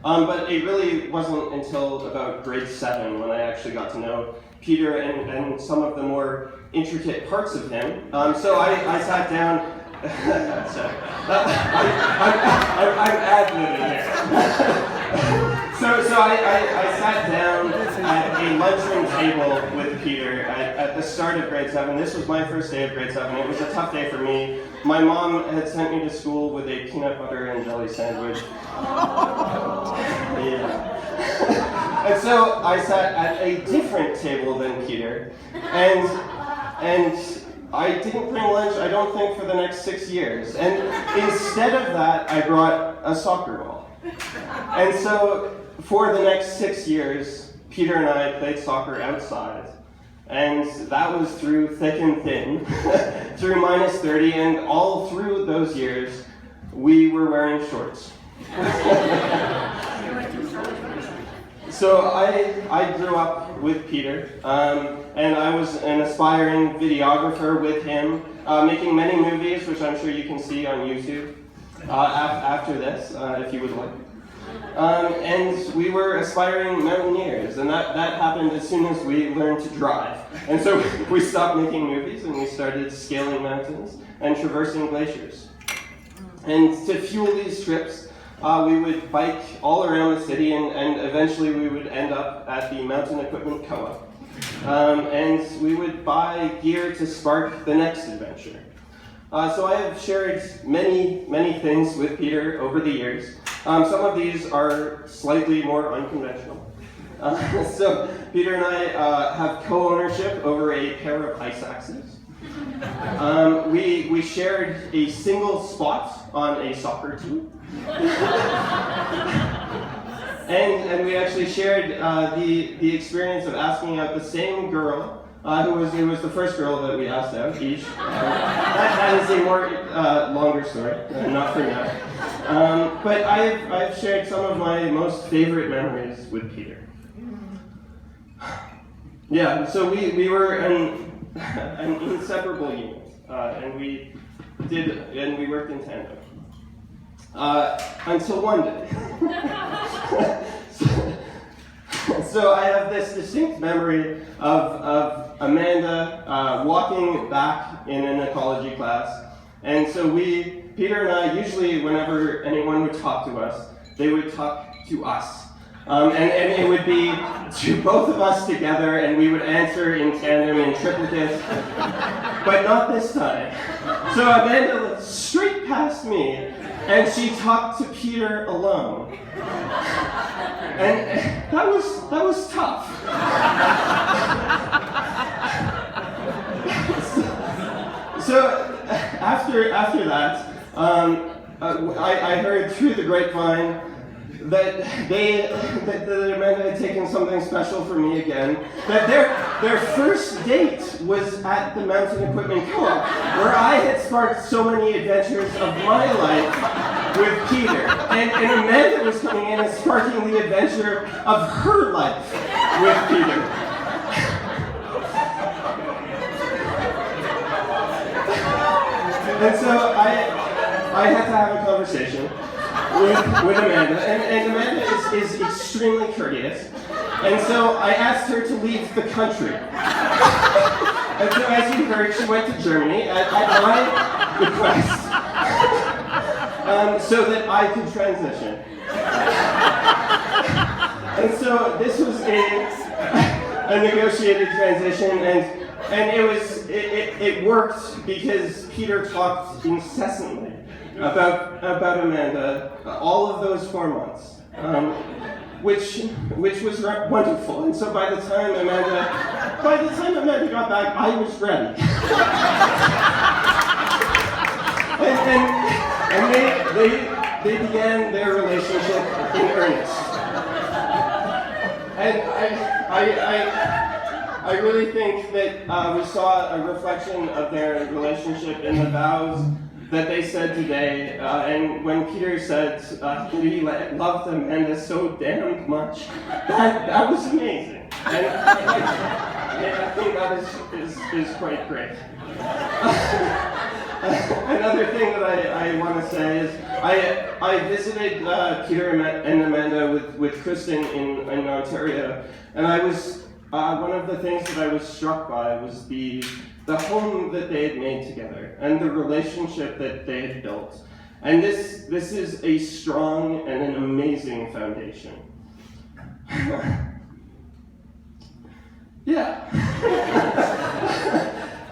But it really wasn't until about grade 7 when I actually got to know Peter and some of the more intricate parts of him. So I sat down. Sorry. I'm ad-libbing here. So I sat down at a lunchroom table with Peter at the start of grade 7. This was my first day of grade 7. It was a tough day for me. My mom had sent me to school with a peanut butter and jelly sandwich. Yeah. And so I sat at a different table than Peter, and I didn't bring lunch, I don't think, for the next 6 years. And instead of that, I brought a soccer ball. And so for the next 6 years, Peter and I played soccer outside. And that was through thick and thin, through -30, and all through those years, we were wearing shorts. So I grew up with Peter, and I was an aspiring videographer with him, making many movies, which I'm sure you can see on YouTube after this, if you would like. And we were aspiring mountaineers, and that happened as soon as we learned to drive. And so we stopped making movies, and we started scaling mountains and traversing glaciers. And to fuel these trips, we would bike all around the city, and eventually we would end up at the Mountain Equipment Co-op. And we would buy gear to spark the next adventure. So I have shared many things with Peter over the years. Some of these are slightly more unconventional. So Peter and I have co-ownership over a pair of ice axes. We shared a single spot on a soccer team. and we actually shared the experience of asking out the same girl, who was the first girl that we asked out each. That is a more longer story, not for now. But I've shared some of my most favorite memories with Peter. Yeah, so we were an inseparable unit, and we worked in tandem. Until one day. So I have this distinct memory of Amanda walking back in an ecology class, and so Peter and I, usually whenever anyone would talk to us, they would talk to us. And it would be to both of us together, and we would answer in tandem, in triplicate, but not this time. So Amanda looked straight past me, and she talked to Peter alone. And that was tough. So after that, I heard through the grapevine that Amanda had taken something special for me again. That their first date was at the Mountain Equipment Co-op, where I had sparked so many adventures of my life with Peter. And Amanda was coming in and sparking the adventure of her life with Peter. And so I had to have a conversation with Amanda, and Amanda is extremely courteous, and so I asked her to leave the country. And so as you heard, she went to Germany at my request, so that I could transition. And so this was a negotiated transition, and it worked because Peter talked incessantly about Amanda all of those 4 months, which was wonderful. And so by the time Amanda got back, I was ready. and they began their relationship in earnest. And I really think that we saw a reflection of their relationship in the vows that they said today, and when Peter said he loved Amanda so damn much, that was amazing. And I think that is quite great. Another thing that I want to say is I visited Pieter and Amanda with Kristen in Ontario, and I was one of the things that I was struck by was the home that they had made together and the relationship that they had built. And this is a strong and an amazing foundation. Yeah.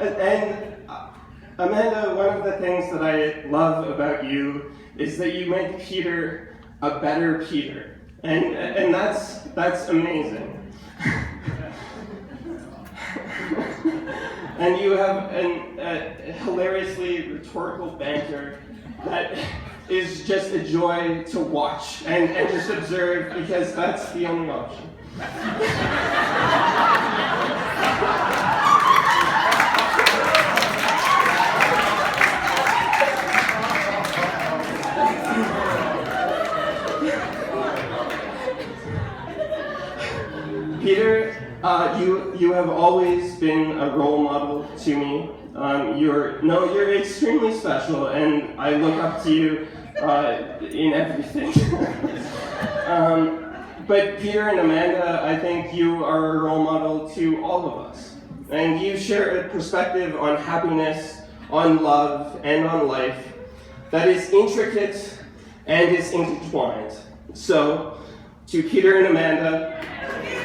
And Amanda, one of the things that I love about you is that you make Pieter a better Pieter. And that's amazing. And you have a hilariously rhetorical banter that is just a joy to watch and just observe, because that's the only option. Pieter, you have always been a role model to me. You're extremely special, and I look up to you in everything. But Pieter and Amanda, I think you are a role model to all of us. And you share a perspective on happiness, on love, and on life that is intricate and is intertwined. So, to Pieter and Amanda,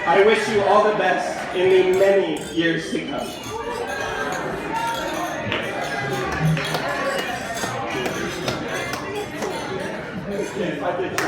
I wish you all the best in the many years to come. I did.